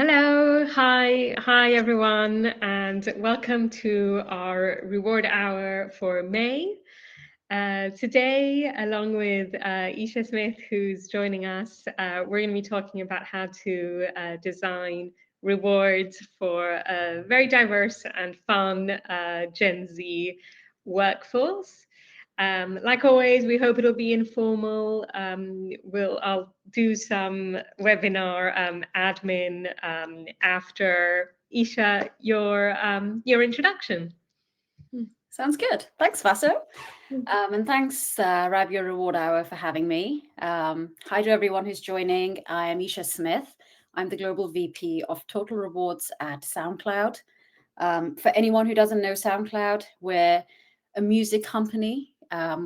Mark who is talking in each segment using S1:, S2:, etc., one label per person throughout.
S1: Hello, hi everyone, and welcome to our reward hour for May. Today, along with Isha Smith, who's joining us, we're going to be talking about how to design rewards for a very diverse and fun Gen Z workforce. Like always, we hope it'll be informal. I'll do some webinar admin after Isha, your introduction.
S2: Sounds good. Thanks, Vaso. And thanks, Rabia Reward Hour, for having me. Hi to everyone who's joining. I am Isha Smith. I'm the Global VP of Total Rewards at SoundCloud. For anyone who doesn't know SoundCloud, we're a music company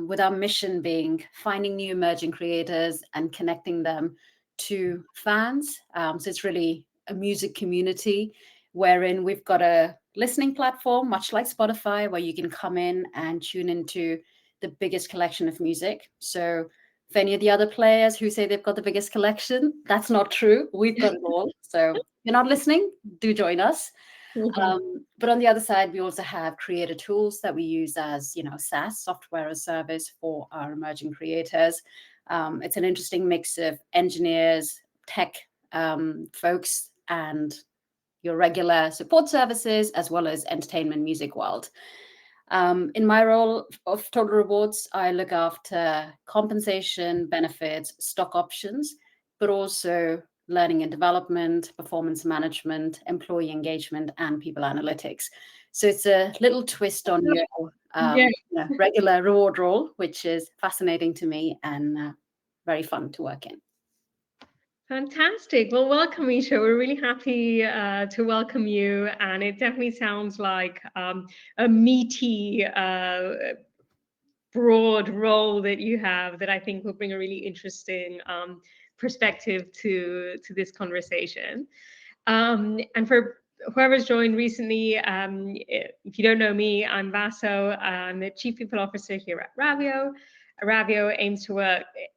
S2: with our mission being finding new emerging creators and connecting them to fans. So it's really a music community wherein we've got a listening platform, much like Spotify, where you can come in and tune into the biggest collection of music. So for any of the other players who say they've got the biggest collection, that's not true. We've got it all. So if you're not listening, do join us. But on the other side, we also have creator tools that we use as, SaaS, software as service, for our emerging creators. It's an interesting mix of engineers, tech folks, and your regular support services, as well as entertainment music world. In my role of Total Rewards, I look after compensation, benefits, stock options, but also learning and development, performance management, employee engagement, and people analytics. So it's a little twist on your
S1: Yeah.
S2: regular reward role, which is fascinating to me and very fun to work in.
S1: Fantastic. Well, welcome, Isha. We're really happy to welcome you. And it definitely sounds like a meaty, broad role that you have that I think will bring a really interesting perspective to this conversation. And for whoever's joined recently, if you don't know me, I'm Vaso. I'm the Chief People Officer here at Ravio. Ravio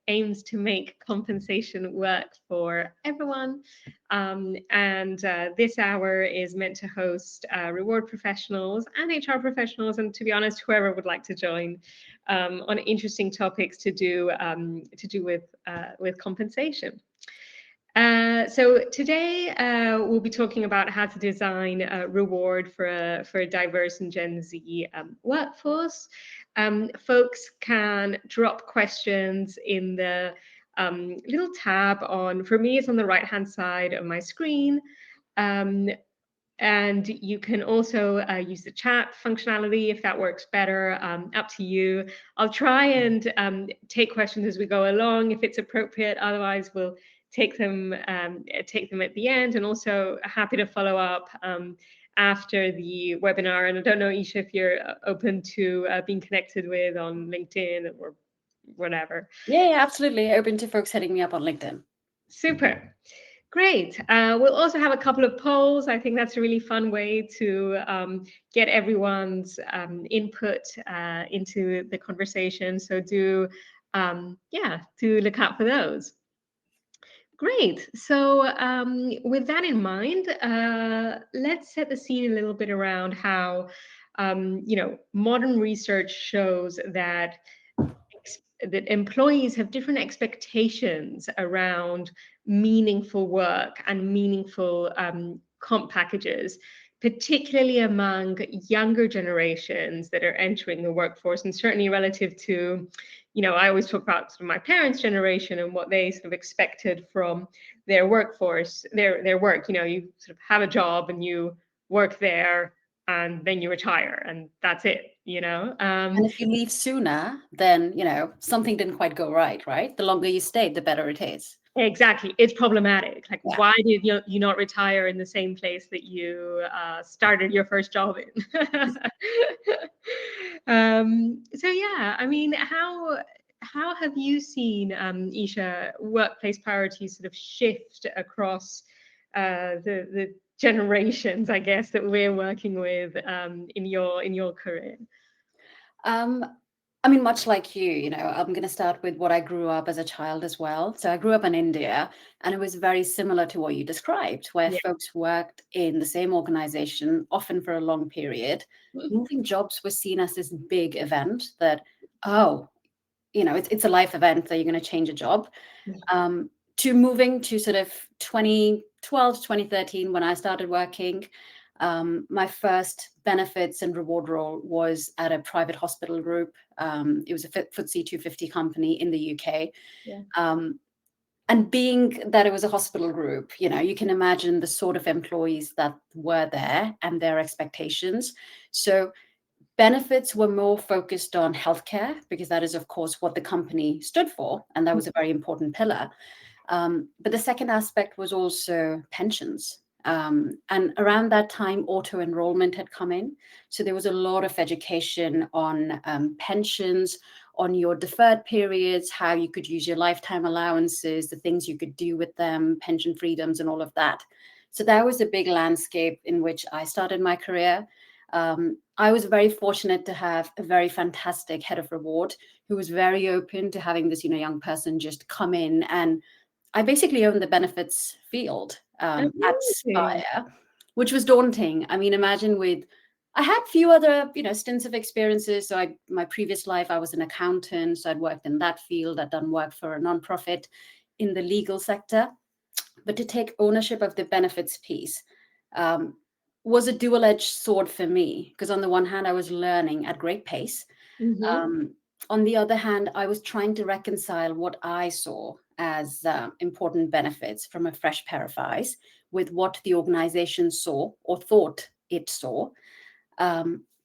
S1: aims to make compensation work for everyone. And this hour is meant to host reward professionals and HR professionals, and to be honest, whoever would like to join on interesting topics to do with compensation. So today we'll be talking about how to design a reward for a diverse and Gen Z workforce. Folks can drop questions in the little tab on, for me, it's on the right-hand side of my screen. And you can also use the chat functionality if that works better, up to you. I'll try and take questions as we go along if it's appropriate. Otherwise, we'll take them at the end, and also happy to follow up after the webinar. And I don't know, Isha, if you're open to being connected with on LinkedIn or whatever.
S2: Yeah, absolutely. Open to folks hitting me up on LinkedIn.
S1: Super. Great. We'll also have a couple of polls. I think that's a really fun way to get everyone's input into the conversation. So do look out for those. Great. So with that in mind, let's set the scene a little bit around how, modern research shows that employees have different expectations around meaningful work and meaningful comp packages, particularly among younger generations that are entering the workforce, and certainly relative to, I always talk about sort of my parents' generation and what they sort of expected from their workforce, their work. You sort of have a job and you work there and then you retire and that's it.
S2: And if you leave sooner, then, something didn't quite go right? The longer you stay, the better it is.
S1: Exactly. It's problematic. Like,
S2: Yeah.
S1: why did you not retire in the same place that you started your first job in? So yeah, I mean, how have you seen, Isha, workplace priorities sort of shift across the generations, I guess, that we're working with in your career?
S2: I mean, much like you know, I'm going to start with what I grew up as a child as well. So I grew up in India, and it was very similar to what you described, where
S1: Yeah.
S2: folks worked in the same organization, often for a long period. Moving jobs was seen as this big event that, oh, you know, it's a life event that you're going to change a job. To moving to sort of 2012 to 2013, when I started working, my first benefits and reward role was at a private hospital group. It was a FTSE 250 company in the UK.
S1: Yeah.
S2: And being that it was a hospital group, you know, you can imagine the sort of employees that were there and their expectations. So benefits were more focused on healthcare, because that is, of course, what the company stood for. And that was a very important pillar. But the second aspect was also pensions. And around that time, auto enrollment had come in. So there was a lot of education on pensions, on your deferred periods, how you could use your lifetime allowances, the things you could do with them, pension freedoms, and all of that. So that was a big landscape in which I started my career. I was very fortunate to have a very fantastic head of reward who was very open to having this, you know, young person just come in, and I basically owned the benefits field at
S1: Amazing.
S2: Spire, which was daunting. I mean, imagine I had a few other, you know, stints of experiences. So my previous life, I was an accountant. So I'd worked in that field. I'd done work for a nonprofit in the legal sector. But to take ownership of the benefits piece um, was a dual-edged sword for me, because on the one hand, I was learning at great pace.
S1: Mm-hmm.
S2: On the other hand, I was trying to reconcile what I saw as important benefits from a fresh pair of eyes with what the organization saw or thought it saw.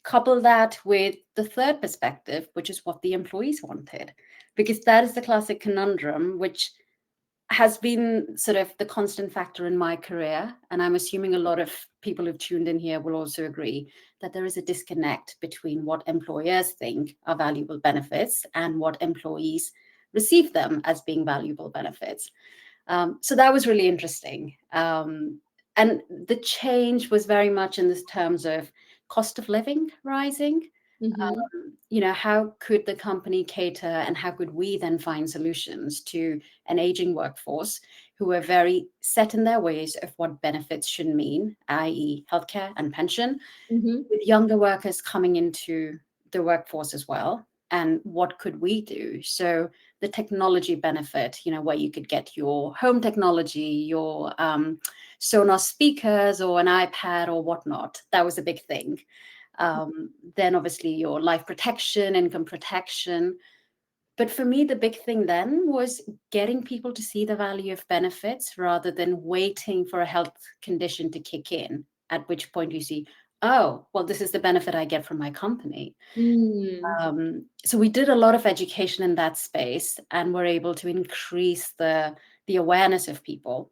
S2: Couple that with the third perspective, which is what the employees wanted, because that is the classic conundrum, which has been sort of the constant factor in my career. And I'm assuming a lot of people who've tuned in here will also agree that there is a disconnect between what employers think are valuable benefits and what employees receive them as being valuable benefits. So that was really interesting. And the change was very much in this terms of cost of living rising.
S1: Mm-hmm.
S2: You know, how could the company cater, and how could we then find solutions to an aging workforce who are very set in their ways of what benefits should mean, i.e., healthcare and pension,
S1: Mm-hmm.
S2: with younger workers coming into the workforce as well? And what could we do? So the technology benefit, you know, where you could get your home technology, your Sonos speakers or an iPad or whatnot, that was a big thing. Then obviously your life protection, income protection. But for me, the big thing then was getting people to see the value of benefits rather than waiting for a health condition to kick in, at which point you see, oh, well, this is the benefit I get from my company.
S1: Mm.
S2: So we did a lot of education in that space, and we're able to increase the awareness of people.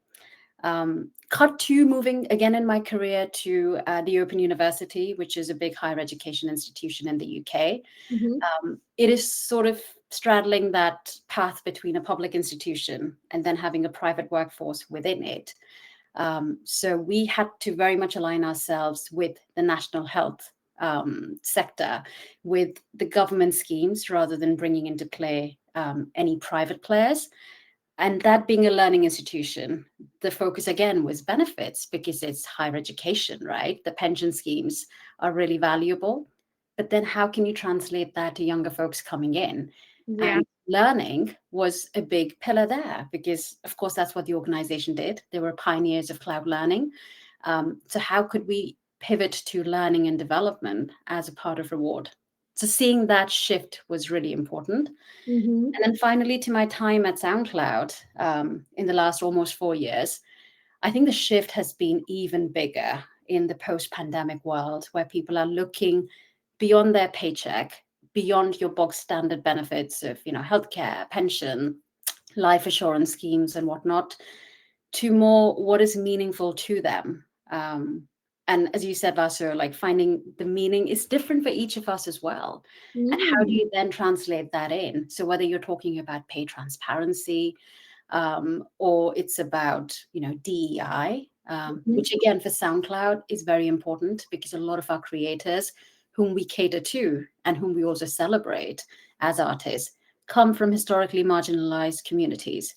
S2: Cut to moving again in my career to the Open University, which is a big higher education institution in the UK.
S1: Mm-hmm.
S2: It is sort of straddling that path between a public institution and then having a private workforce within it. So we had to very much align ourselves with the national health sector, with the government schemes, rather than bringing into play any private players. And that being a learning institution, the focus again was benefits, because it's higher education, right? The pension schemes are really valuable. But then how can you translate that to younger folks coming in?
S1: Yeah.
S2: And learning was a big pillar there, because of course that's what the organization did. They were pioneers of cloud learning. So how could we pivot to learning and development as a part of reward? So seeing that shift was really important.
S1: Mm-hmm.
S2: And then finally, to my time at SoundCloud in the last almost 4 years, I think the shift has been even bigger in the post-pandemic world, where people are looking beyond their paycheck, beyond your box standard benefits of, you know, healthcare, pension, life assurance schemes, and whatnot, to more what is meaningful to them. And as you said, Vaso, like finding the meaning is different for each of us as well. And how do
S1: Mm.
S2: you then translate that in? So whether you're talking about pay transparency, or it's about, you know, DEI,
S1: Mm-hmm.
S2: which again for SoundCloud is very important, because a lot of our creators whom we cater to and whom we also celebrate as artists come from historically marginalized communities.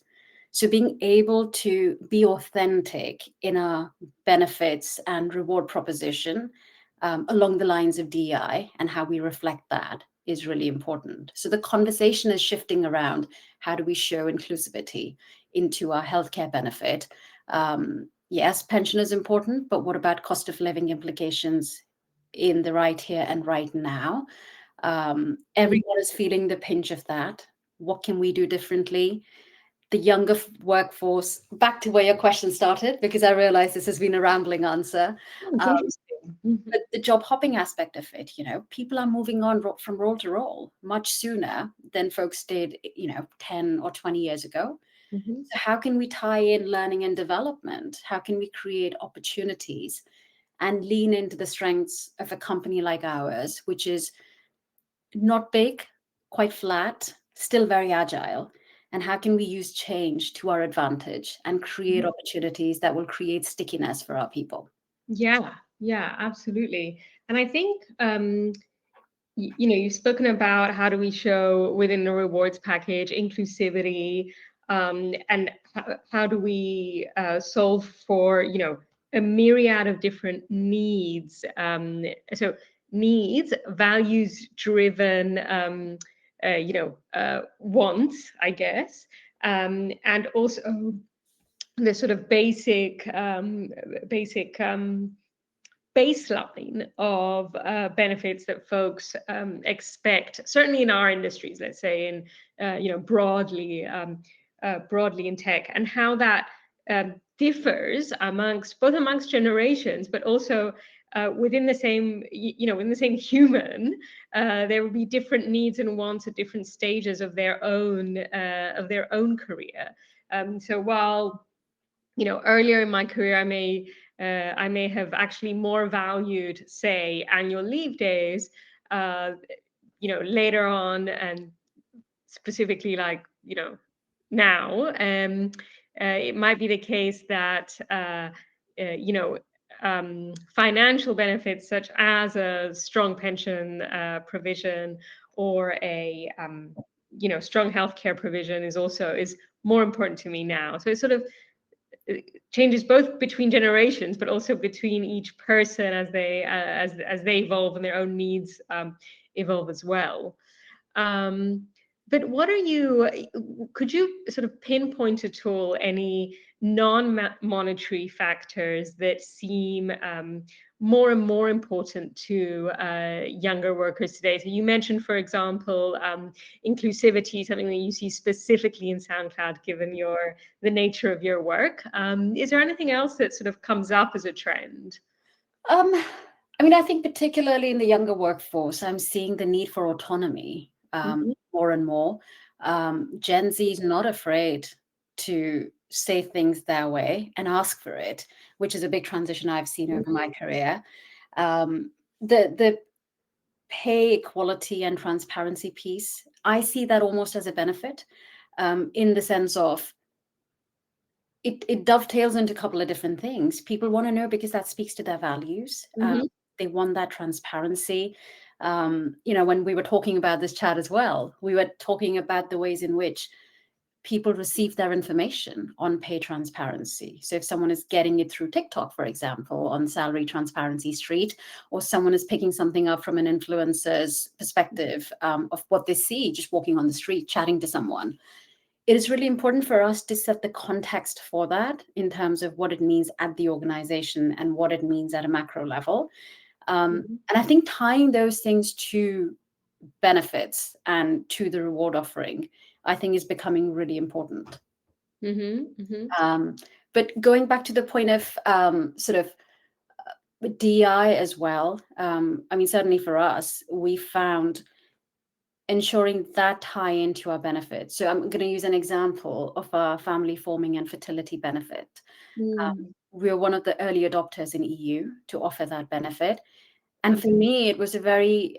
S2: So being able to be authentic in our benefits and reward proposition along the lines of DEI and how we reflect that is really important. So the conversation is shifting around how do we show inclusivity into our healthcare benefit. Yes, pension is important, but what about cost of living implications in the right here and right now? Everyone is feeling the pinch of that. What can we do differently? The younger workforce, back to where your question started, because I realize this has been a rambling answer.
S1: It's interesting.
S2: But the job hopping aspect of it, people are moving on from role to role much sooner than folks did, 10 or 20 years ago.
S1: Mm-hmm.
S2: So how can we tie in learning and development? How can we create opportunities and lean into the strengths of a company like ours, which is not big, quite flat, still very agile? And how can we use change to our advantage and create opportunities that will create stickiness for our people?
S1: Yeah, absolutely. And I think you've spoken about how do we show within the rewards package inclusivity, and how do we solve for a myriad of different needs. So needs, values driven, wants, I guess, and also the sort of basic baseline of benefits that folks expect, certainly in our industries, let's say in broadly in tech, and how that differs amongst generations, but also within the same in the same human. There will be different needs and wants at different stages of their own career. So while earlier in my career, I may have actually more valued, say, annual leave days. Later on, and specifically, like now, it might be the case that financial benefits such as a strong pension provision or a strong healthcare provision is more important to me now. So it's sort of changes both between generations, but also between each person as they evolve and their own needs evolve as well. But could you sort of pinpoint at all any non-monetary factors that seem more and more important to younger workers today? So you mentioned, for example, inclusivity, something that you see specifically in SoundCloud, given the nature of your work. Is there anything else that sort of comes up as a trend?
S2: I think particularly in the younger workforce, I'm seeing the need for autonomy more and more. Gen Z is not afraid to say things their way and ask for it, which is a big transition I've seen over my career. The pay equality and transparency piece, I see that almost as a benefit, in the sense of it dovetails into a couple of different things. People want to know because that speaks to their values. They want that transparency. When we were talking about this chat as well, we were talking about the ways in which people receive their information on pay transparency. So if someone is getting it through TikTok, for example, on Salary Transparency Street, or someone is picking something up from an influencer's perspective of what they see just walking on the street, chatting to someone, it is really important for us to set the context for that in terms of what it means at the organization and what it means at a macro level. And I think tying those things to benefits and to the reward offering, I think, is becoming really important. But going back to the point of sort of DI as well, certainly for us, we found ensuring that tie into our benefits. So I'm going to use an example of our family forming and fertility benefit. We're one of the early adopters in EU to offer that benefit. And for me, it was a very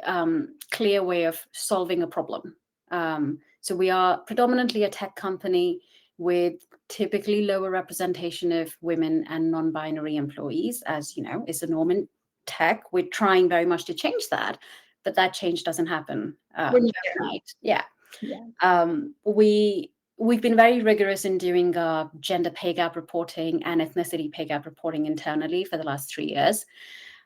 S2: clear way of solving a problem. So we are predominantly a tech company with typically lower representation of women and non-binary employees, as is the norm in tech. We're trying very much to change that. but that change doesn't happen
S1: When you
S2: overnight. Yeah.
S1: yeah.
S2: We've been very rigorous in doing gender pay gap reporting and ethnicity pay gap reporting internally for the last 3 years.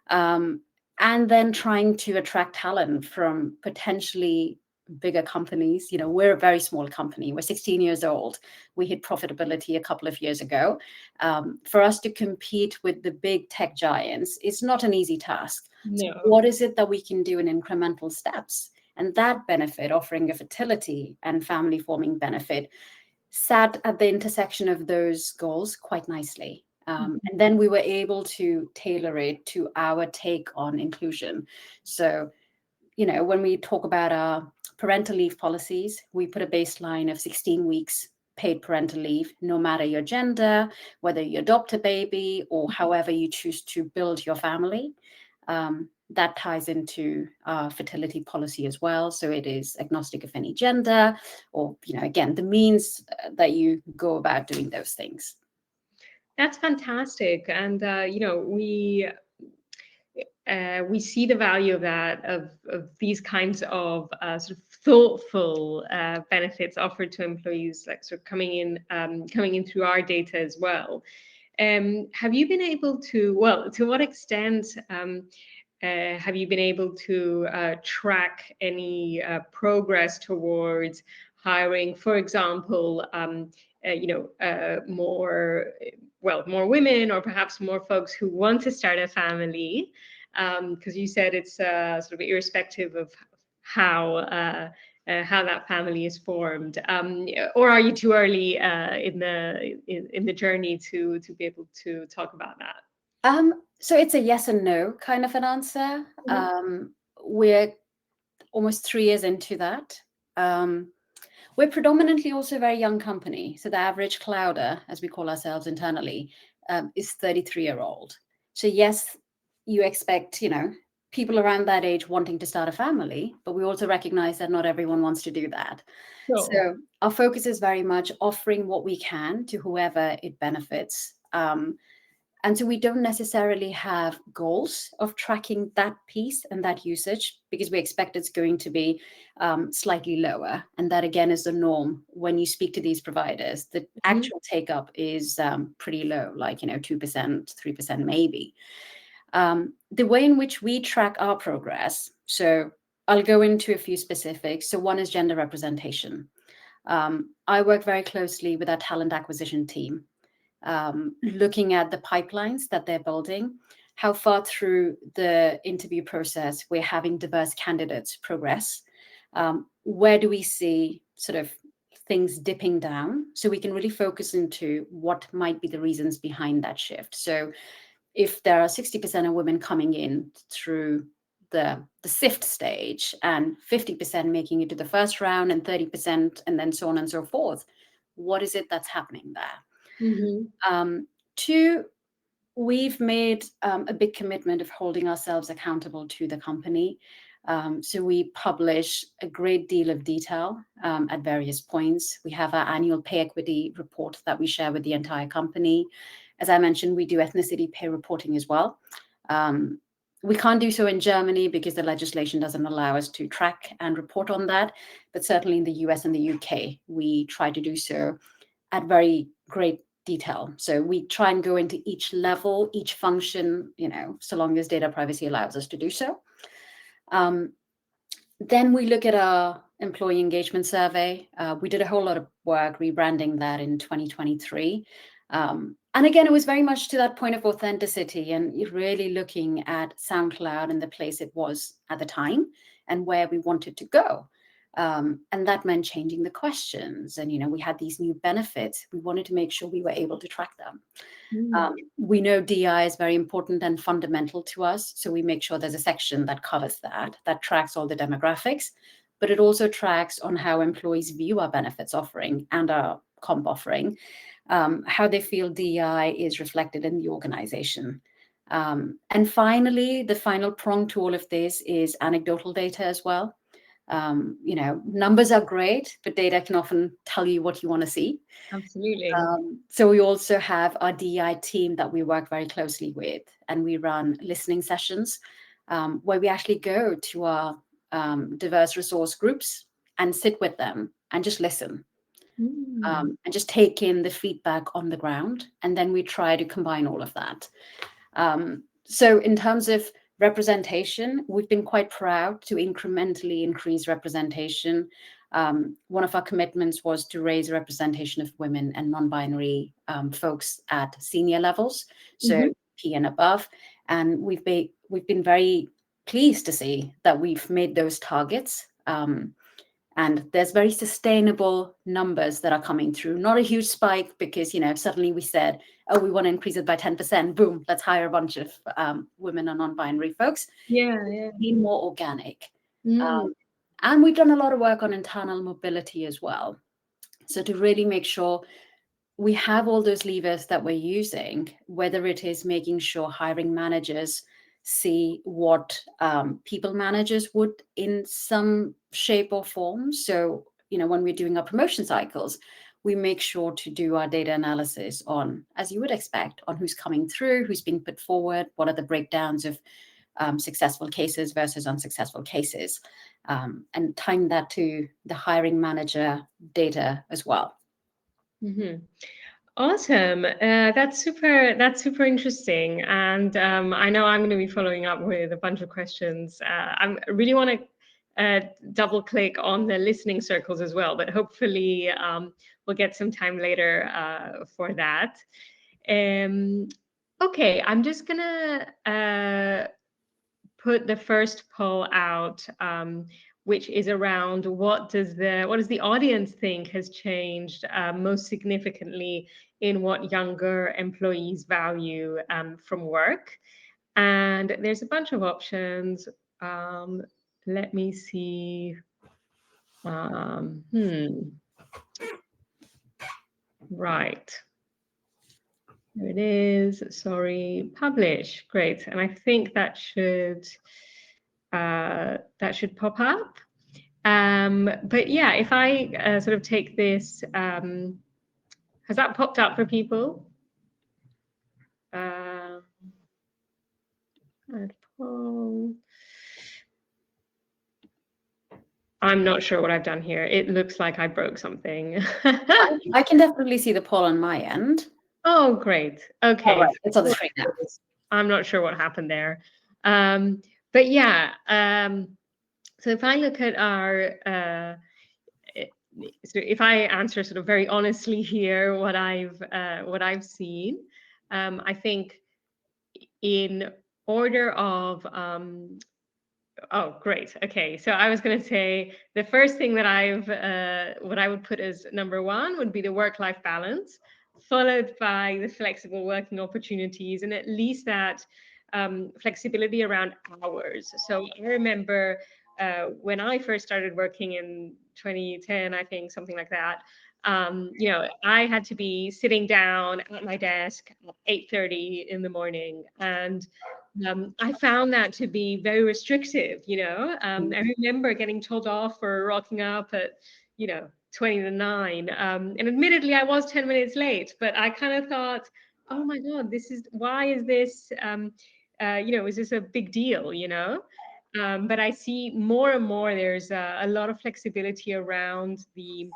S2: And then trying to attract talent from potentially bigger companies. You know, we're a very small company. We're 16 years old. We hit profitability a couple of years ago. For us to compete with the big tech giants, it's not an easy task. So
S1: No.
S2: what is it that we can do in incremental steps? And that benefit, offering a fertility and family forming benefit, sat at the intersection of those goals quite nicely. And then we were able to tailor it to our take on inclusion. So, you know, when we talk about our parental leave policies, we put a baseline of 16 weeks paid parental leave, no matter your gender, whether you adopt a baby or however you choose to build your family. That ties into fertility policy as well. So it is agnostic of any gender or, you know, again, the means that you go about doing those things.
S1: That's fantastic. And, you know, we see the value of that, of these kinds of sort of thoughtful benefits offered to employees, like sort of coming in through our data as well. Have you been able to, well, to what extent have you been able to track any progress towards hiring, for example, more women, or perhaps more folks who want to start a family? Because you said it's sort of irrespective of how that family is formed, or are you too early in the journey to be able to talk about that?
S2: So it's a yes and no kind of an answer. We're almost 3 years into that. We're predominantly also a very young company. So the average clouder, as we call ourselves internally, is 33-year-old. So yes, you expect, you know, people around that age wanting to start a family, but we also recognize that not everyone wants to do that.
S1: Sure.
S2: So our focus is very much offering what we can to whoever it benefits. And so we don't necessarily have goals of tracking that piece and that usage, because we expect it's going to be slightly lower. And that, again, is the norm. When you speak to these providers, the actual take up is pretty low, like, you know, 2%, 3% maybe. The way in which we track our progress, so I'll go into a few specifics. So one is gender representation. I work very closely with our talent acquisition team, looking at the pipelines that they're building, how far through the interview process we're having diverse candidates progress. Where do we see sort of things dipping down, so we can really focus into what might be the reasons behind that shift. So if there are 60% of women coming in through the sift stage and 50% making it to the first round and 30% and then so on and so forth, what is it that's happening there? Two, we've made a big commitment of holding ourselves accountable to the company. So we publish a great deal of detail at various points. We have our annual pay equity report that we share with the entire company. As I mentioned, we do ethnicity pay reporting as well. We can't do so in Germany because the legislation doesn't allow us to track and report on that. But certainly in the US and the UK, we try to do so at very great detail. So we try and go into each level, each function, you know, so long as data privacy allows us to do so. Then we look at our employee engagement survey. We did a whole lot of work rebranding that in 2023. And again, it was very much to that point of authenticity and really looking at SoundCloud and the place it was at the time and where we wanted to go. And that meant changing the questions. And, you know, we had these new benefits. We wanted to make sure we were able to track them. We know DI is very important and fundamental to us. So we make sure there's a section that covers that tracks all the demographics, but it also tracks on how employees view our benefits offering and our comp offering, how they feel DI is reflected in the organization. And finally, the final prong to all of this is anecdotal data as well. You know, numbers are great, but data can often tell you what you want to see.
S1: Absolutely.
S2: So we also have our DEI team that we work very closely with, and we run listening sessions where we actually go to our diverse resource groups and sit with them and just listen.
S1: Mm.
S2: And just take in the feedback on the ground. And then we try to combine all of that. So in terms of representation, we've been quite proud to incrementally increase representation. One of our commitments was to raise representation of women and non-binary folks at senior levels, so P and above. And we've been very pleased to see that we've made those targets. And there's very sustainable numbers that are coming through. Not a huge spike because, suddenly we said, oh, we want to increase it by 10%. Boom, let's hire a bunch of women and non-binary folks.
S1: Yeah.
S2: Be more organic. And we've done a lot of work on internal mobility as well. So to really make sure we have all those levers that we're using, whether it is making sure hiring managers see what people managers would in some shape or form. So, when we're doing our promotion cycles, we make sure to do our data analysis on, as you would expect, on who's coming through, who's being put forward, what are the breakdowns of successful cases versus unsuccessful cases, and time that to the hiring manager data as well.
S1: Awesome. That's super interesting. And I know I'm going to be following up with a bunch of questions. I really want to double click on the listening circles as well, but hopefully we'll get some time later for that. Okay, I'm just going to put the first poll out, which is around what does the audience think has changed most significantly in what younger employees value from work. And there's a bunch of options. Let me see. Right. There it is. Sorry, publish. Great. And I think that should pop up. But yeah, if I sort of take this, has that popped up for people? Add poll. I'm not sure what I've done here. It looks like I broke something.
S2: I can definitely see the poll on my end.
S1: Oh, great. Okay.
S2: Oh, right. It's on the screen now.
S1: I'm not sure what happened there. But yeah, so if I look at our, so if I answer sort of very honestly here, what I've seen, I think in order of, oh, great. Okay, so I was going to say the first thing that what I would put as number one would be the work-life balance, followed by the flexible working opportunities, and at least that flexibility around hours. So I remember when I first started working in 2010, I think, something like that, I had to be sitting down at my desk at 8:30 in the morning, and I found that to be very restrictive. I remember getting told off for rocking up at 20 to 9, and admittedly I was 10 minutes late, but I kind of thought, oh my god, why is this is this a big deal? But I see more and more there's a lot of flexibility around the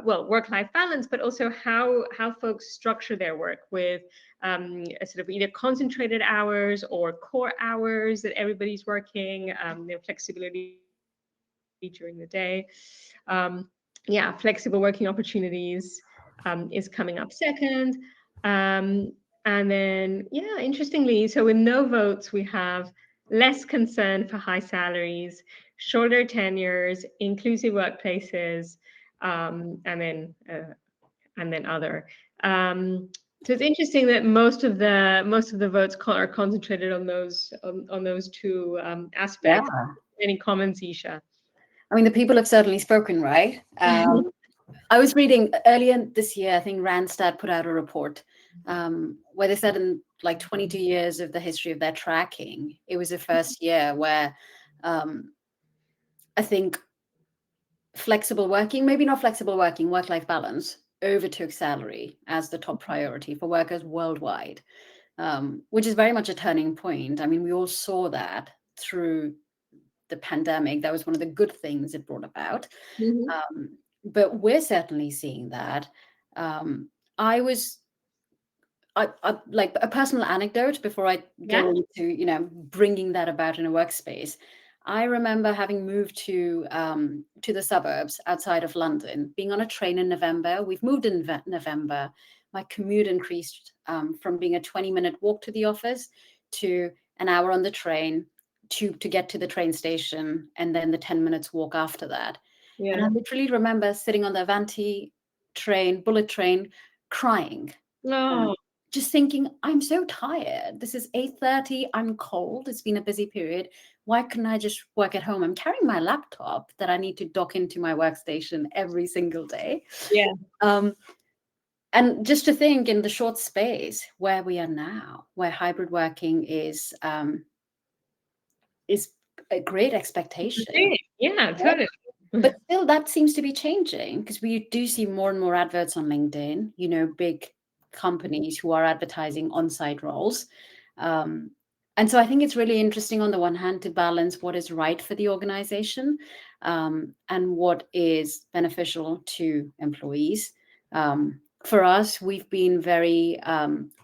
S1: work-life balance, but also how folks structure their work with a sort of either concentrated hours or core hours that everybody's working, flexibility during the day. Flexible working opportunities is coming up second. And then, interestingly, so with no votes, we have less concern for high salaries, shorter tenures, inclusive workplaces, and then other. So it's interesting that most of the votes are concentrated on those two aspects.
S2: Yeah.
S1: Any comments, Isha?
S2: I mean, the people have certainly spoken, right? I was reading earlier this year, I think Randstad put out a report where they said in like 22 years of the history of their tracking, it was the first year where I think flexible working, maybe not flexible working, work-life balance overtook salary as the top priority for workers worldwide, which is very much a turning point. I mean, we all saw that through the pandemic. That was one of the good things it brought about.
S1: Mm-hmm.
S2: But we're certainly seeing that. I like a personal anecdote before I go
S1: Yeah.
S2: into, bringing that about in a workspace. I remember having moved to the suburbs outside of London, being on a train in November. We've moved in November. My commute increased from being a 20-minute walk to the office to an hour on the train to get to the train station, and then the 10 minutes walk after that. And I
S1: Yeah.
S2: literally remember sitting on the Avanti train, bullet train, crying, um,
S1: No.
S2: just thinking, I'm so tired. This is 8:30. I'm cold. It's been a busy period. Why couldn't I just work at home? I'm carrying my laptop that I need to dock into my workstation every single day.
S1: Yeah.
S2: And just to think in the short space where we are now, where hybrid working is a great expectation.
S1: Yeah, totally.
S2: But still, that seems to be changing, because we do see more and more adverts on LinkedIn, big companies who are advertising on-site roles. And so I think it's really interesting on the one hand to balance what is right for the organization and what is beneficial to employees. For us, we've been very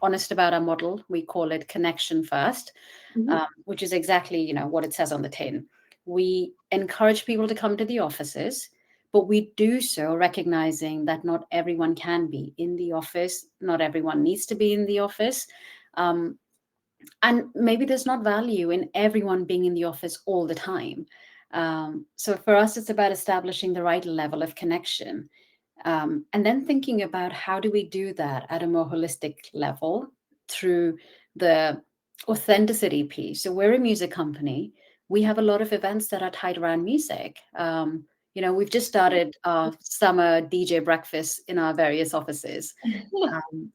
S2: honest about our model. We call it connection first,
S1: Mhm.
S2: which is exactly, what it says on the tin. We encourage people to come to the offices, but we do so recognizing that not everyone can be in the office. Not everyone needs to be in the office. And maybe there's not value in everyone being in the office all the time. So for us, it's about establishing the right level of connection. And then thinking about how do we do that at a more holistic level through the authenticity piece. So we're a music company. We have a lot of events that are tied around music. We've just started our summer DJ breakfast in our various offices.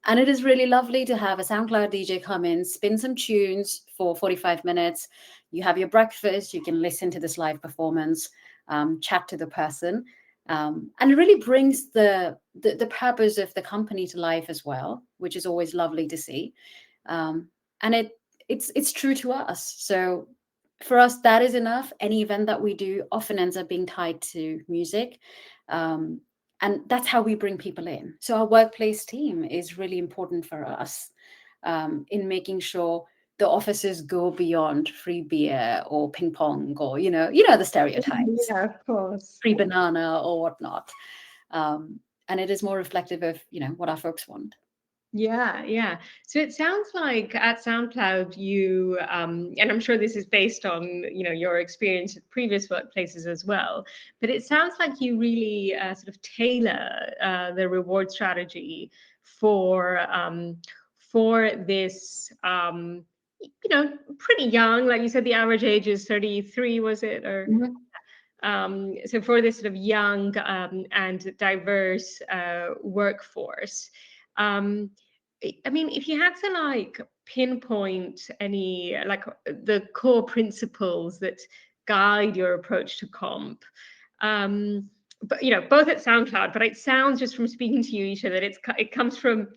S2: And it is really lovely to have a SoundCloud DJ come in, spin some tunes for 45 minutes. You have your breakfast, you can listen to this live performance, chat to the person. And it really brings the purpose of the company to life as well, which is always lovely to see. And it's true to us. So for us, that is enough. Any event that we do often ends up being tied to music. And that's how we bring people in. So our workplace team is really important for us in making sure the offices go beyond free beer or ping pong or, the stereotypes,
S1: Yeah, of course.
S2: free banana or whatnot. And it is more reflective of, what our folks want.
S1: Yeah, yeah. So it sounds like at SoundCloud you, and I'm sure this is based on your experience at previous workplaces as well. But it sounds like you really sort of tailor the reward strategy for this, pretty young. Like you said, the average age is 33, was it? Or so for this sort of young and diverse workforce. I mean, if you had to like pinpoint any like the core principles that guide your approach to comp, um, but both at SoundCloud, but it sounds just from speaking to you, Isha, that it comes from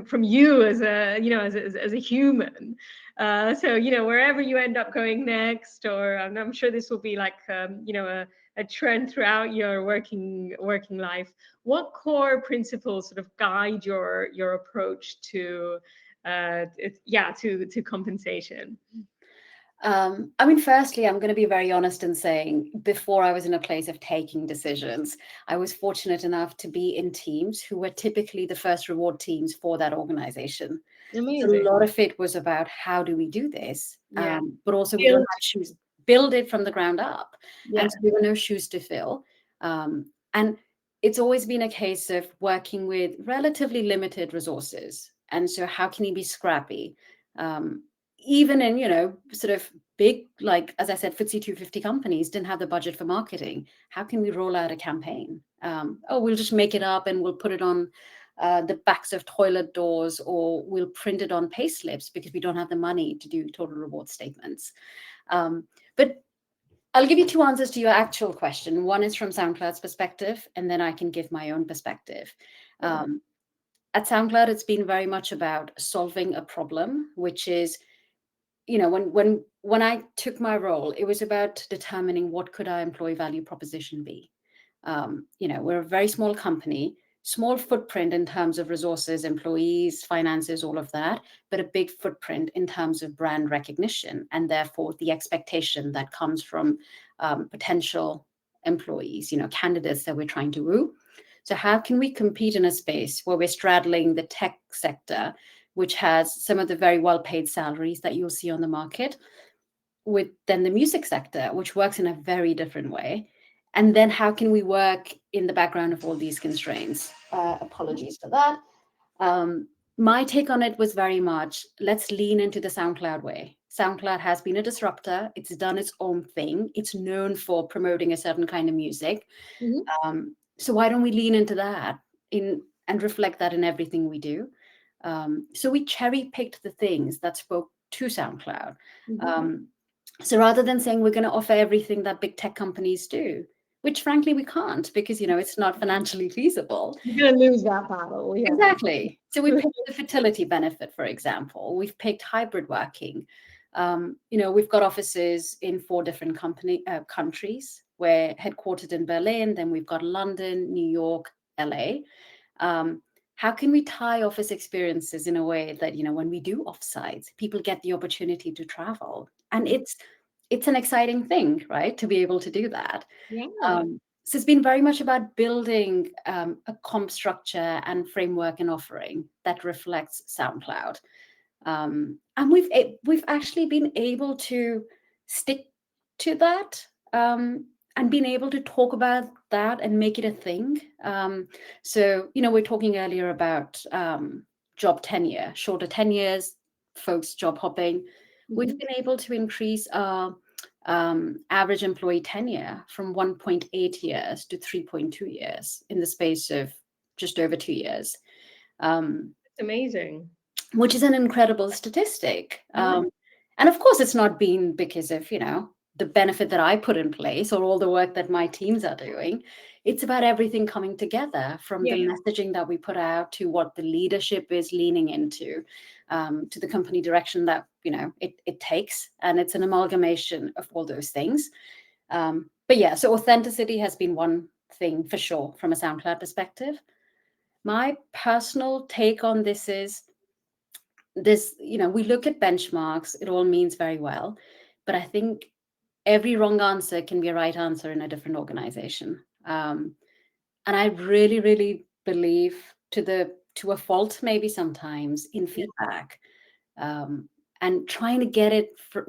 S1: from you as a as a human. So wherever you end up going next, or I'm sure this will be like a trend throughout your working life. What core principles sort of guide your approach to to compensation?
S2: Firstly, I'm going to be very honest in saying, before I was in a place of taking decisions, I was fortunate enough to be in teams who were typically the first reward teams for that organization.
S1: Amazing.
S2: A lot of it was about how do we do this,
S1: Yeah.
S2: but also we don't have shoes, build it from the ground up.
S1: Yeah.
S2: And so there were no shoes to fill. And it's always been a case of working with relatively limited resources. And so how can you be scrappy? Even in, sort of big, like, as I said, FTSE 250 companies didn't have the budget for marketing. How can we roll out a campaign? We'll just make it up and we'll put it on the backs of toilet doors, or we'll print it on pay slips because we don't have the money to do total reward statements. But I'll give you two answers to your actual question. One is from SoundCloud's perspective, and then I can give my own perspective. At SoundCloud, it's been very much about solving a problem, which is when I took my role, it was about determining what could our employee value proposition be. We're a very small company, small footprint in terms of resources, employees, finances, all of that, but a big footprint in terms of brand recognition, and therefore the expectation that comes from potential employees, candidates that we're trying to woo. So how can we compete in a space where we're straddling the tech sector, which has some of the very well-paid salaries that you'll see on the market, with then the music sector, which works in a very different way? And then how can we work in the background of all these constraints? Apologies for that. My take on it was very much, let's lean into the SoundCloud way. SoundCloud has been a disruptor. It's done its own thing. It's known for promoting a certain kind of music. So why don't we lean into that and reflect that in everything we do? So we cherry picked the things that spoke to SoundCloud. So rather than saying we're going to offer everything that big tech companies do, which frankly we can't, because it's not financially feasible.
S1: You're going to lose that battle. Yeah.
S2: Exactly. So we picked the fertility benefit, for example. We've picked hybrid working. We've got offices in 4 different countries. We're headquartered in Berlin, then we've got London, New York, LA. How can we tie office experiences in a way that, when we do offsites, people get the opportunity to travel? And it's an exciting thing, right, to be able to do that.
S1: Yeah.
S2: So it's been very much about building a comp structure and framework and offering that reflects SoundCloud. And we've actually been able to stick to that, and being able to talk about that and make it a thing. So, we're talking earlier about job tenure, shorter tenures, folks job hopping. We've been able to increase our average employee tenure from 1.8 years to 3.2 years in the space of just over 2 years.
S1: It's amazing.
S2: Which is an incredible statistic. And of course, it's not been because of, the benefit that I put in place or all the work that my teams are doing. It's about everything coming together, from the messaging that we put out to what the leadership is leaning into, to the company direction that, it takes. And it's an amalgamation of all those things. But yeah, so authenticity has been one thing for sure from a SoundCloud perspective. My personal take on this is this, we look at benchmarks, it all means very well, but I think every wrong answer can be a right answer in a different organization. And I really, really believe to a fault, maybe sometimes, in feedback, and trying to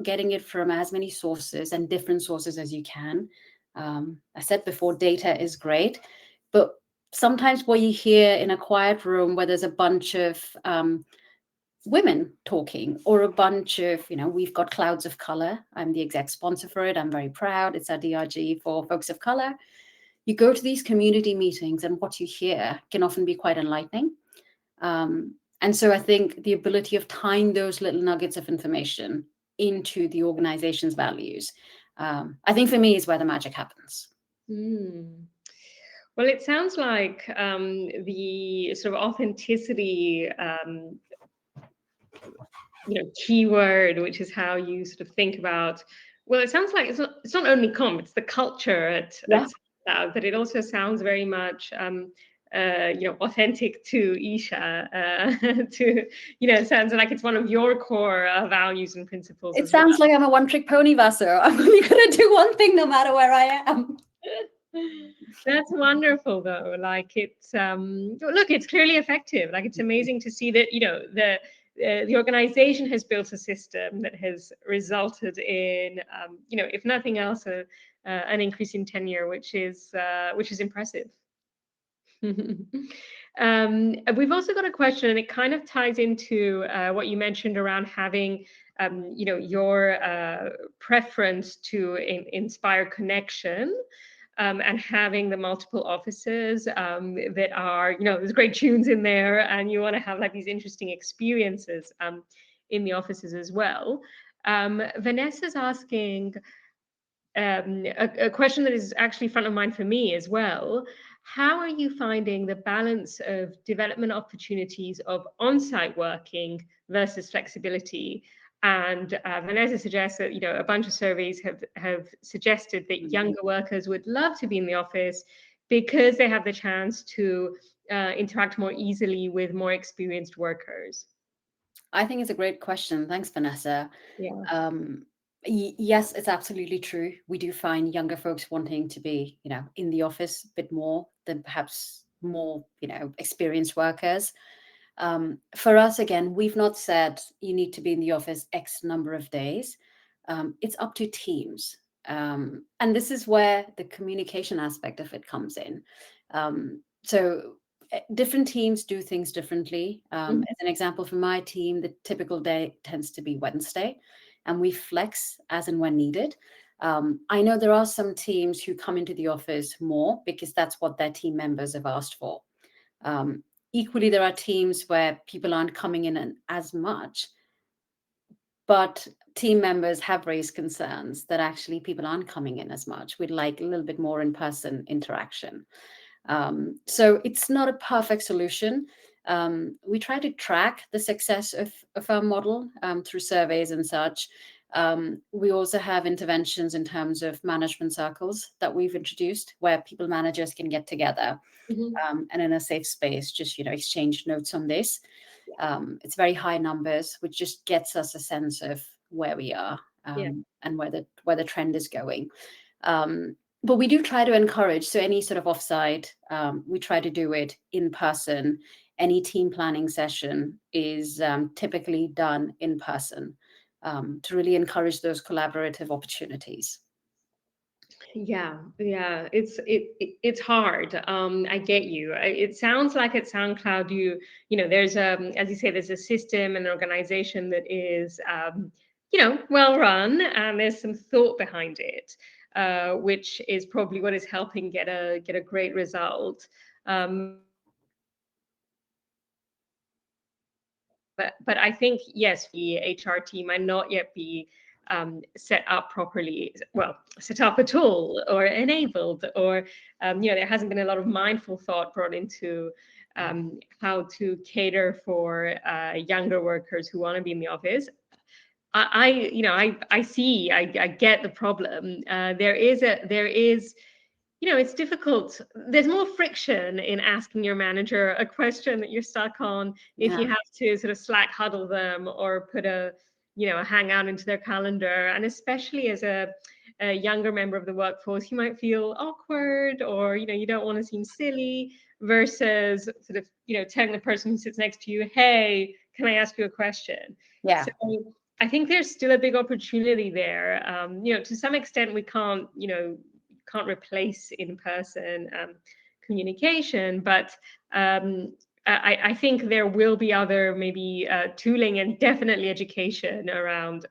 S2: getting it from as many sources and different sources as you can. I said before, data is great, but sometimes what you hear in a quiet room where there's a bunch of women talking, or a bunch of, we've got Clouds of Color. I'm the exec sponsor for it. I'm very proud. It's our DRG for folks of color. You go to these community meetings and what you hear can often be quite enlightening. And so I think the ability of tying those little nuggets of information into the organization's values, I think for me is where the magic happens.
S1: Well, it sounds like the sort of authenticity keyword, which is how you sort of think about, well, it sounds like it's not only comp, it's the culture at SoundCloud, but it also sounds very much authentic to Isha, sounds like it's one of your core values and principles.
S2: It sounds like I'm a one-trick pony, Vaso. I'm only going to do one thing no matter where I am.
S1: That's wonderful, though. Like, it's look, it's clearly effective. Like, it's amazing to see that the organization has built a system that has resulted in if nothing else, an increase in tenure, which is impressive. We've also got a question, and it kind of ties into what you mentioned around having your preference to inspire connection. And having the multiple offices that are, there's great tunes in there, and you want to have like these interesting experiences in the offices as well. Vanessa's asking a question that is actually front of mind for me as well. How are you finding the balance of development opportunities of on-site working versus flexibility? And Vanessa suggests that, a bunch of surveys have suggested that younger workers would love to be in the office because they have the chance to interact more easily with more experienced workers.
S2: I think it's a great question. Thanks, Vanessa.
S1: Yeah.
S2: Yes, it's absolutely true. We do find younger folks wanting to be, in the office a bit more than perhaps more, experienced workers. For us, again, we've not said you need to be in the office X number of days. It's up to teams. And this is where the communication aspect of it comes in. So different teams do things differently.
S1: Mhm.
S2: As an example, for my team, the typical day tends to be Wednesday, and we flex as and when needed. I know there are some teams who come into the office more because that's what their team members have asked for. Equally, there are teams where people aren't coming in as much, but team members have raised concerns that actually people aren't coming in as much. We'd like a little bit more in-person interaction. So it's not a perfect solution. We try to track the success of our model through surveys and such. We also have interventions in terms of management circles that we've introduced where people managers can get together and in a safe space, just, exchange notes on this. It's very high numbers, which just gets us a sense of where we are
S1: Yeah.
S2: and where the trend is going. But we do try to encourage, so any sort of offsite, we try to do it in person. Any team planning session is typically done in person to really encourage those collaborative opportunities.
S1: Yeah, it's hard. I get you. It sounds like at SoundCloud, there's as you say, there's a system and organization that is well run, and there's some thought behind it, which is probably what is helping get a great result. But I think, yes, the HR team might not yet be set up properly, well, set up at all, or enabled, or there hasn't been a lot of mindful thought brought into how to cater for younger workers who want to be in the office. I see, I get the problem. There is it's difficult. There's more friction in asking your manager a question that you're stuck on if
S2: Yeah,
S1: you have to sort of Slack huddle them or put a hangout into their calendar. And especially as a younger member of the workforce, you might feel awkward, or, you don't want to seem silly, versus sort of, telling the person who sits next to you, hey, can I ask you a question?
S2: yeah,
S1: So I think there's still a big opportunity there. To some extent, we can't replace in-person communication, but I think there will be other maybe tooling and definitely education around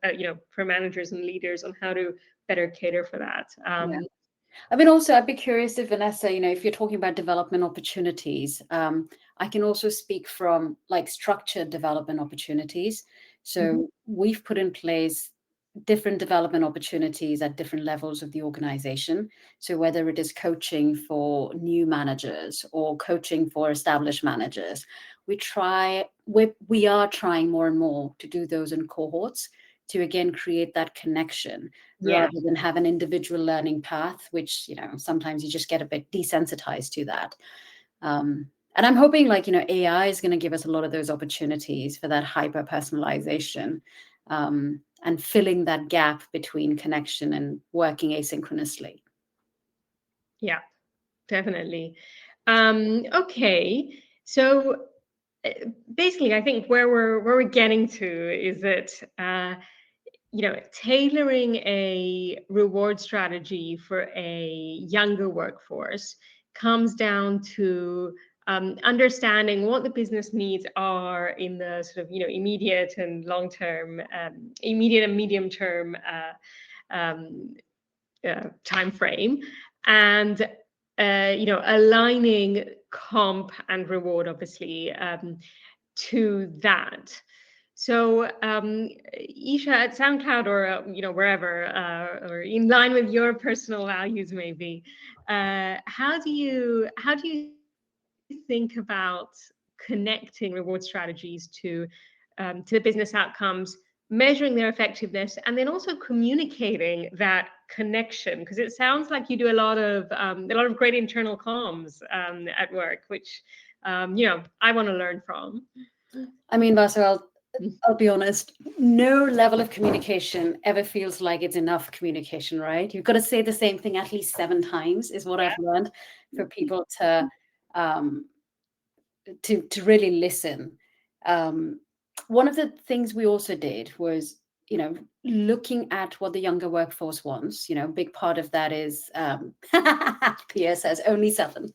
S1: for managers and leaders on how to better cater for that.
S2: yeah. I mean, also, I'd be curious if Vanessa, if you're talking about development opportunities, I can also speak from like structured development opportunities.
S1: Mhm.
S2: So we've put in place different development opportunities at different levels of the organization. So whether it is coaching for new managers or coaching for established managers, we are trying more and more to do those in cohorts to again create that connection
S1: Yeah.
S2: rather than have an individual learning path, which sometimes you just get a bit desensitized to that. And I'm hoping AI is going to give us a lot of those opportunities for that hyper personalization and filling that gap between connection and working asynchronously.
S1: Yeah, definitely. Okay, so uh, basically, I think where we're getting to is that tailoring a reward strategy for a younger workforce comes down to understanding what the business needs are in the sort of immediate and long term, immediate and medium term um, time frame, and aligning comp and reward obviously to that. So, Isha, at SoundCloud or wherever, or in line with your personal values, maybe, how do you think about connecting reward strategies to the business outcomes measuring their effectiveness, and then also communicating that connection, because it sounds like you do a lot of great internal comms at work, which I want to learn from.
S2: I mean, Vaso, I'll be honest, no level of communication ever feels like it's enough communication, right? You've got to say the same thing at least 7 times is what I've learned for people to really listen. One of the things we also did was, looking at what the younger workforce wants. A big part of that is, Pia says only 7.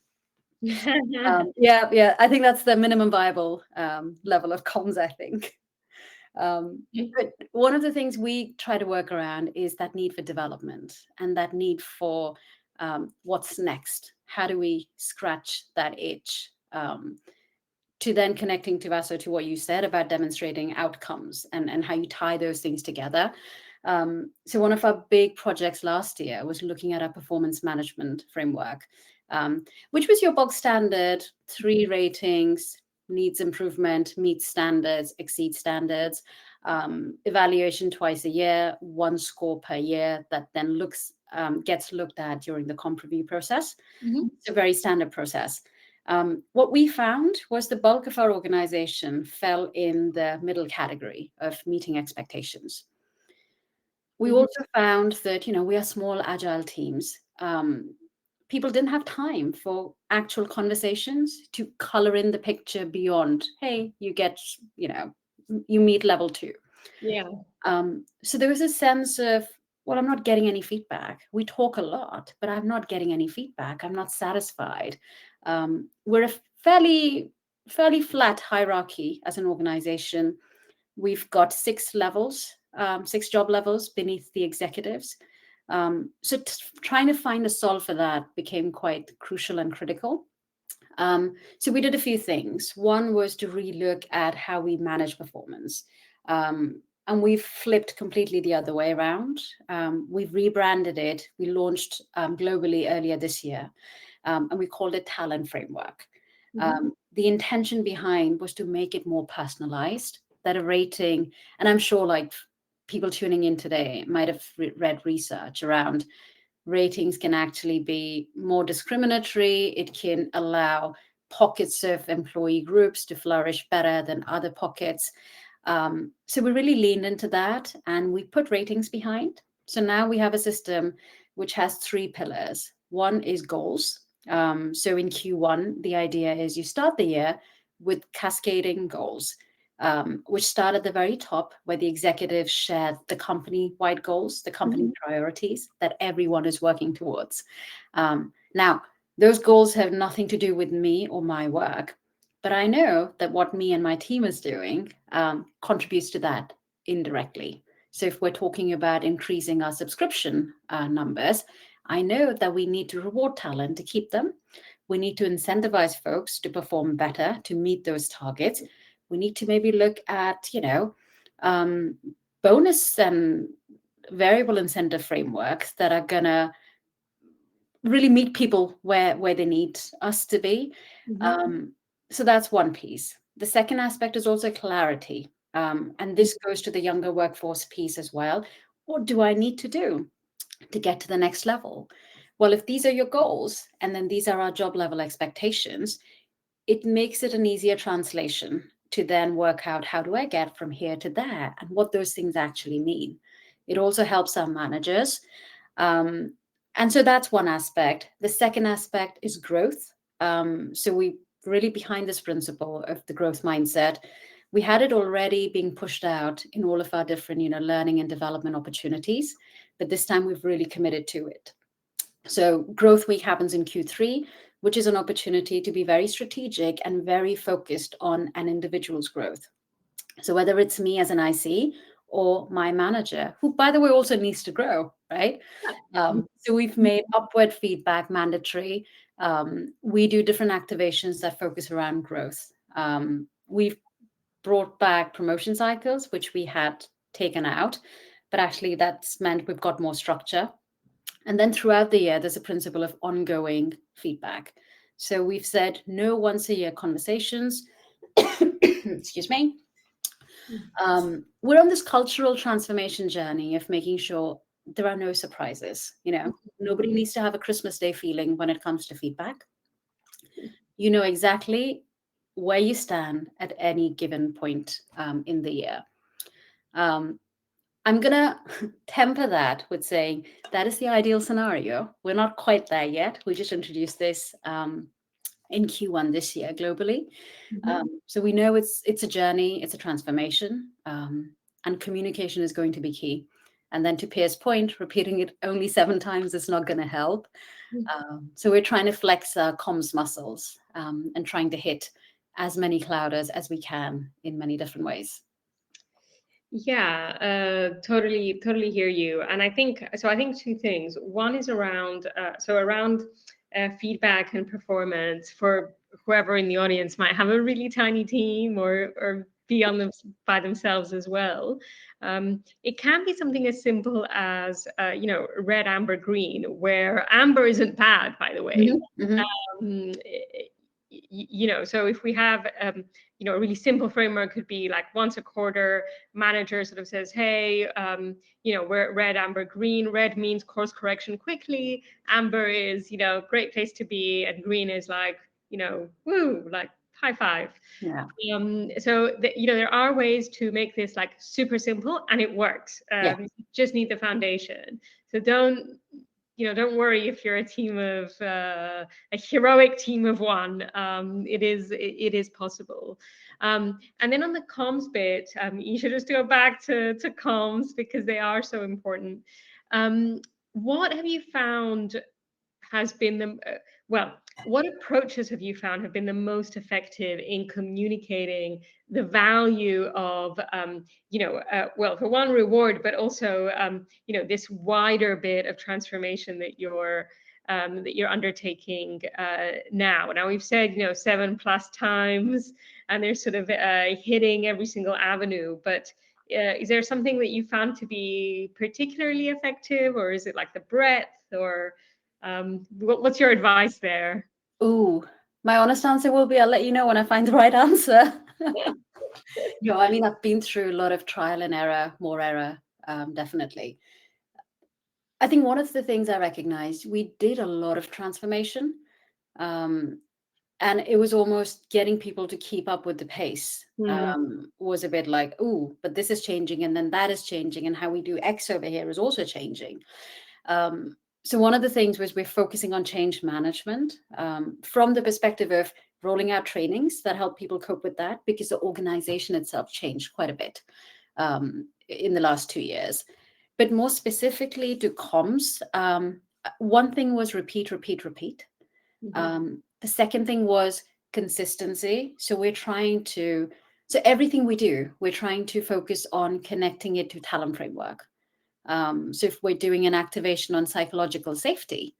S2: Yeah, I think that's the minimum viable level of comms, I think. But one of the things we try to work around is that need for development and that need for what's next. How do we scratch that itch? To then connecting to Vaso, to what you said about demonstrating outcomes and how you tie those things together. So one of our big projects last year was looking at our performance management framework, which was your bog standard 3 ratings: needs improvement, meets standards, exceeds standards, evaluation twice a year, 1 score per year that then gets looked at during the comp review process. Mm-hmm. It's a very standard process. What we found was the bulk of our organization fell in the middle category of meeting expectations. We also found that, we are small, agile teams. People didn't have time for actual conversations to color in the picture beyond, hey, you meet level 2.
S1: Yeah.
S2: So there was a sense of, well, I'm not getting any feedback. We talk a lot, but I'm not getting any feedback. I'm not satisfied. We're a fairly flat hierarchy as an organization. We've got 6 levels, 6 job levels beneath the executives. So trying to find a solve for that became quite crucial and critical. So we did a few things. One was to relook at how we manage performance. And we've flipped completely the other way around. We've rebranded it. We launched globally earlier this year, and we called it Talent Framework. The intention behind was to make it more personalized, that a rating, and I'm sure people tuning in today might have read research around ratings can actually be more discriminatory. It can allow pockets of employee groups to flourish better than other pockets. So we really leaned into that and we put ratings behind. So now we have a system which has 3 pillars. One is goals. So in Q1, the idea is you start the year with cascading goals, which start at the very top where the executives share the company-wide goals, the company priorities that everyone is working towards. Now, those goals have nothing to do with me or my work. But I know that what me and my team is doing contributes to that indirectly. So if we're talking about increasing our subscription numbers, I know that we need to reward talent to keep them. We need to incentivize folks to perform better, to meet those targets. We need to maybe look at, bonus and variable incentive frameworks that are going to really meet people where they need us to be. So that's one piece. The second aspect is also clarity. And this goes to the younger workforce piece as well. What do I need to do to get to the next level? Well, if these are your goals, and then these are our job level expectations, it makes it an easier translation to then work out how do I get from here to there and what those things actually mean. It also helps our managers. And so that's one aspect. The second aspect is growth. So we really behind this principle of the growth mindset. We had it already being pushed out in all of our different, learning and development opportunities, but this time we've really committed to it. So Growth Week happens in Q3, which is an opportunity to be very strategic and very focused on an individual's growth. So whether it's me as an IC or my manager, who, by the way, also needs to grow, right? So we've made upward feedback mandatory. We do different activations that focus around growth. We've brought back promotion cycles, which we had taken out, but actually that's meant we've got more structure. And then throughout the year, there's a principle of ongoing feedback. So we've said no once a year conversations, excuse me, We're on this cultural transformation journey of making sure there are no surprises. Nobody needs to have a Christmas Day feeling when it comes to feedback. You know exactly where you stand at any given point in the year. I'm going to temper that with saying that is the ideal scenario. We're not quite there yet. We just introduced this in Q1 this year globally. So we know it's a journey, it's a transformation, and communication is going to be key. And then to Pierre's point, repeating it only 7 times is not going to help. So we're trying to flex our comms muscles and trying to hit as many clouders as we can in many different ways.
S1: Yeah, totally hear you. And I think 2 things. One is around feedback and performance for whoever in the audience might have a really tiny team or be on them by themselves as well. It can be something as simple as red, amber, green, where amber isn't bad, by the way. So if we have a really simple framework, could be like once a quarter, manager sort of says, hey, we're at red, amber, green. Red means course correction quickly. Amber is, great place to be. And green is like, woo, like high five.
S2: Yeah.
S1: So there are ways to make this like super simple, and it works. You just need the foundation. So don't worry if you're a team of a heroic team of 1. It is possible. And then on the comms bit, you should just go back to comms because they are so important. What have you found has been what approaches have you found have been the most effective in communicating the value of, for one, reward, but also, this wider bit of transformation that you're undertaking now? Now we've said, 7+ times, and they're sort of hitting every single avenue, but is there something that you found to be particularly effective, or is it like the breadth, or what's your advice there?
S2: Ooh, my honest answer will be I'll let you know when I find the right answer. No, I mean, I've been through a lot of trial and error, more error, definitely. I think one of the things I recognized, we did a lot of transformation, and it was almost getting people to keep up with the pace. Was a bit like, ooh, but this is changing, and then that is changing, and how we do X over here is also changing. So one of the things was we're focusing on change management from the perspective of rolling out trainings that help people cope with that, because the organization itself changed quite a bit in the last 2 years. But more specifically to comms, one thing was repeat. The second thing was consistency. So everything we do, we're trying to focus on connecting it to talent framework. So if we're doing an activation on psychological safety,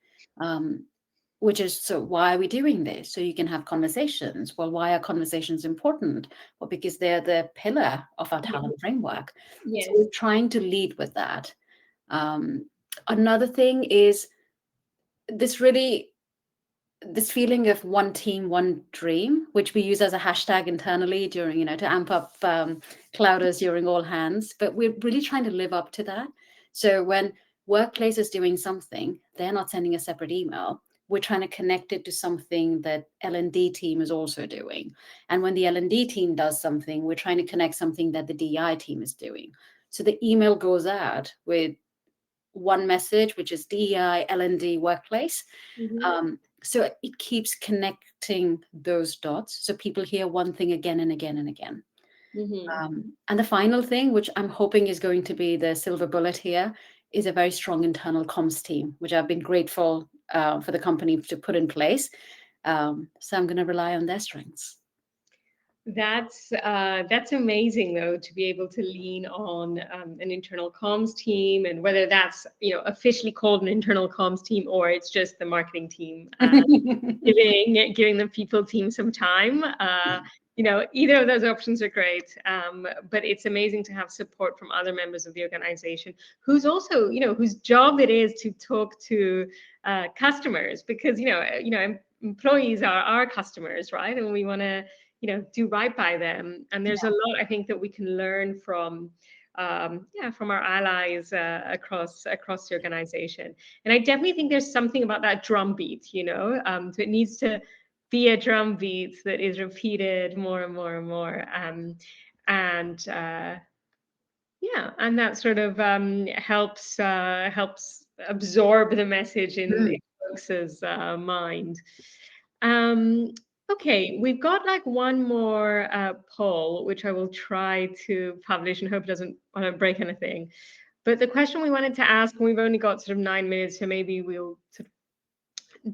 S2: which is, so why are we doing this? So you can have conversations. Well, why are conversations important? Well, because they're the pillar of our talent framework.
S1: Yes.
S2: So we're trying to lead with that. Another thing is this feeling of one team, one dream, which we use as a hashtag internally during, to amp up clouders during all hands. But we're really trying to live up to that. So when workplace is doing something, they're not sending a separate email. We're trying to connect it to something that L&D team is also doing. And when the L&D team does something, we're trying to connect something that the DI team is doing. So the email goes out with one message, which is DEI, L&D, workplace. So it keeps connecting those dots. So people hear one thing again and again and again. And the final thing, which I'm hoping is going to be the silver bullet here, is a very strong internal comms team, which I've been grateful for the company to put in place. So I'm going to rely on their strengths.
S1: That's amazing, though, to be able to lean on an internal comms team, and whether that's officially called an internal comms team or it's just the marketing team, giving the people team some time. Either of those options are great, but it's amazing to have support from other members of the organization who's also whose job it is to talk to employees are our customers, right? And we want to do right by them. And there's a lot, I think, that we can learn from our allies across the organization. And I definitely think there's something about that drumbeat, so it needs to be a drumbeat that is repeated more and more and more. And and that sort of helps absorb the message in folks' mind. Okay, we've got like one more poll, which I will try to publish and hope doesn't want to break anything. But the question we wanted to ask, and we've only got sort of 9 minutes, so maybe we'll sort of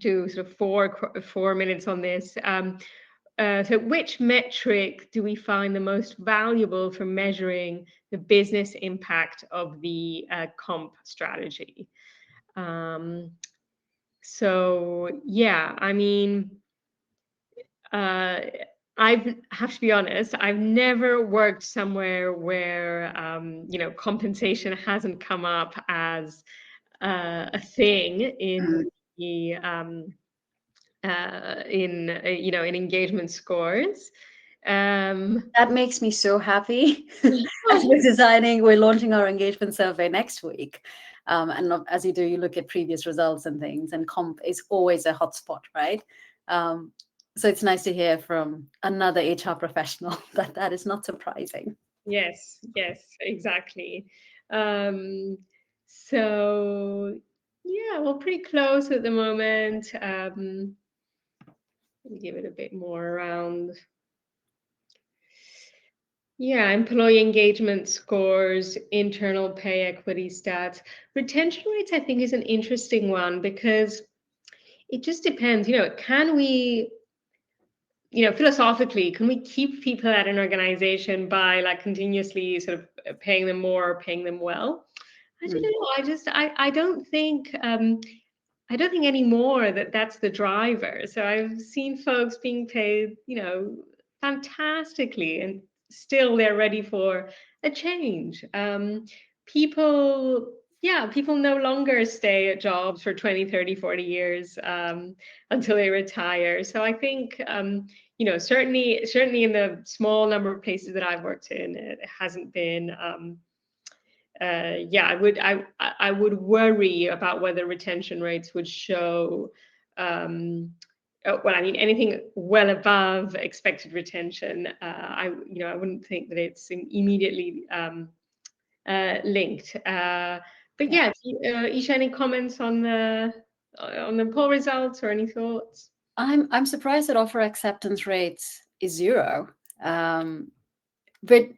S1: do sort of 4 minutes on this. So which metric do we find the most valuable for measuring the business impact of the comp strategy? So yeah, I mean, I have to be honest, I've never worked somewhere where, compensation hasn't come up as a thing in the in engagement scores.
S2: That makes me so happy. As we're launching our engagement survey next week. And as you do, you look at previous results and things, and comp is always a hotspot, right? So it's nice to hear from another HR professional that is not surprising.
S1: Yes, exactly. So yeah, we're pretty close at the moment. Give it a bit more around. Yeah, employee engagement scores, internal pay equity stats. Retention rates, I think, is an interesting one because it just depends. Can we, philosophically, can we keep people at an organization by like continuously sort of paying them more or paying them well? I don't know. I don't think anymore that that's the driver. So I've seen folks being paid, fantastically, and still they're ready for a change. People no longer stay at jobs for 20, 30, 40 years until they retire. So I think, certainly in the small number of places that I've worked in, it hasn't been, I would worry about whether retention rates would show, anything well above expected retention. I wouldn't think that it's immediately linked. But yeah, Isha, any comments on the poll results or any thoughts?
S2: I'm surprised that offer acceptance rates is 0. But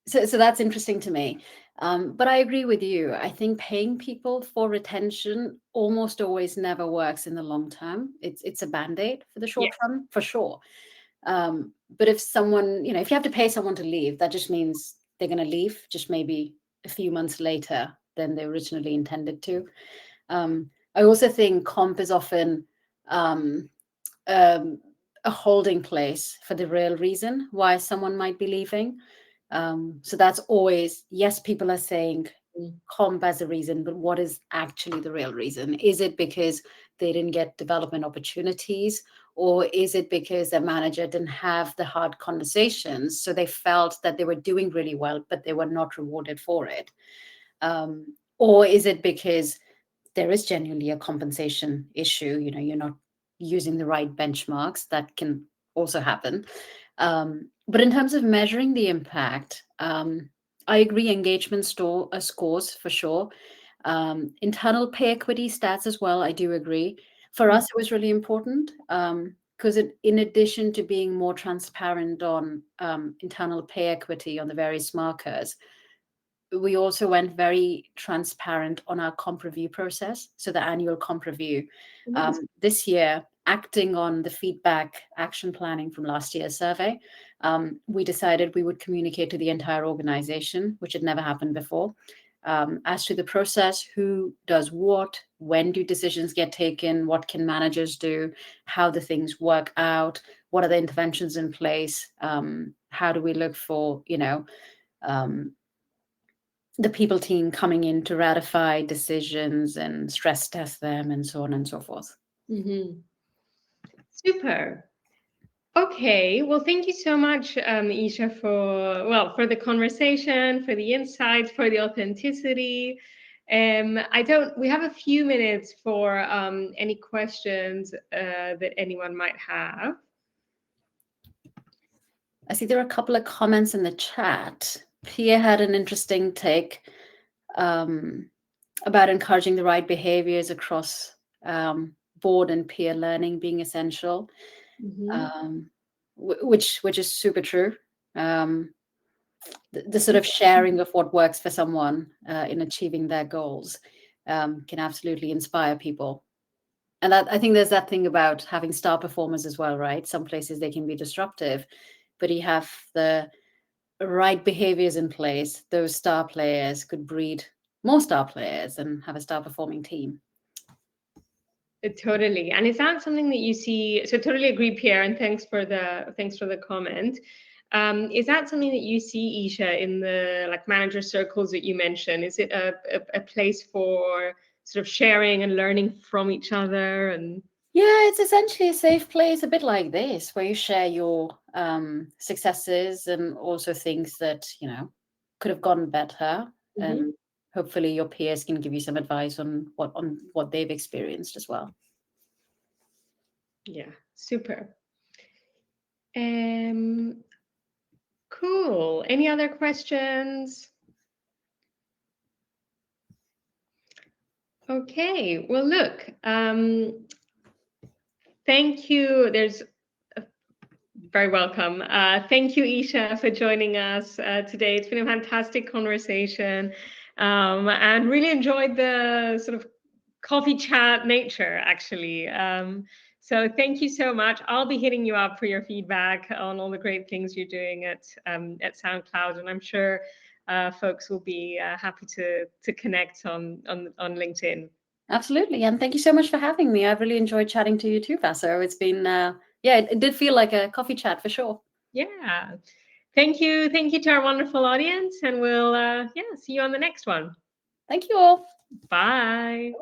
S2: so that's interesting to me. But I agree with you. I think paying people for retention almost always never works in the long term. It's a band-aid for the short run, for sure. But if someone, if you have to pay someone to leave, that just means they're going to leave just maybe a few months later than they originally intended to. I also think comp is often a holding place for the real reason why someone might be leaving. So that's always, yes, people are saying comp as a reason, but what is actually the real reason? Is it because they didn't get development opportunities, or is it because their manager didn't have the hard conversations, so they felt that they were doing really well, but they were not rewarded for it? Or is it because there is genuinely a compensation issue? You're not using the right benchmarks. That can also happen. But in terms of measuring the impact, I agree, engagement scores for sure. Internal pay equity stats as well, I do agree. For us, it was really important because in addition to being more transparent on internal pay equity on the various markers, we also went very transparent on our comp review process. So the annual comp review. This year, acting on the feedback action planning from last year's survey, we decided we would communicate to the entire organization, which had never happened before, as to the process, who does what, when do decisions get taken, what can managers do, how the things work out, what are the interventions in place, how do we look for, the people team coming in to ratify decisions and stress test them and so on and so forth.
S1: Super. Okay, well, thank you so much, Isha, for the conversation, for the insights, for the authenticity. We have a few minutes for any questions that anyone might have.
S2: I see there are a couple of comments in the chat. Pia had an interesting take about encouraging the right behaviors across board and peer learning being essential, which is super true. The sort of sharing of what works for someone in achieving their goals can absolutely inspire people. And that, I think there's that thing about having star performers as well, right? Some places they can be disruptive, but you have the right behaviors in place, those star players could breed more star players and have a star performing team.
S1: Totally. And is that something that you see? So totally agree, Pierre, and thanks for the comment. Is that something that you see, Isha, in the like manager circles that you mentioned? Is it a place for sort of sharing and learning from each other? And
S2: yeah, it's essentially a safe place, a bit like this, where you share your successes and also things that, you know, could have gone better. And hopefully your peers can give you some advice on what they've experienced as well.
S1: Yeah, super. Cool. Any other questions? Okay. Well, look, thank you. Very welcome. Thank you, Isha, for joining us today. It's been a fantastic conversation, and really enjoyed the sort of coffee chat nature, actually. So thank you so much. I'll be hitting you up for your feedback on all the great things you're doing at SoundCloud, and I'm sure folks will be happy to connect on LinkedIn.
S2: Absolutely. And thank you so much for having me. I've really enjoyed chatting to you too, Vaso. It's been, it did feel like a coffee chat for sure.
S1: Yeah. Thank you. Thank you to our wonderful audience. And we'll, see you on the next one.
S2: Thank you all.
S1: Bye.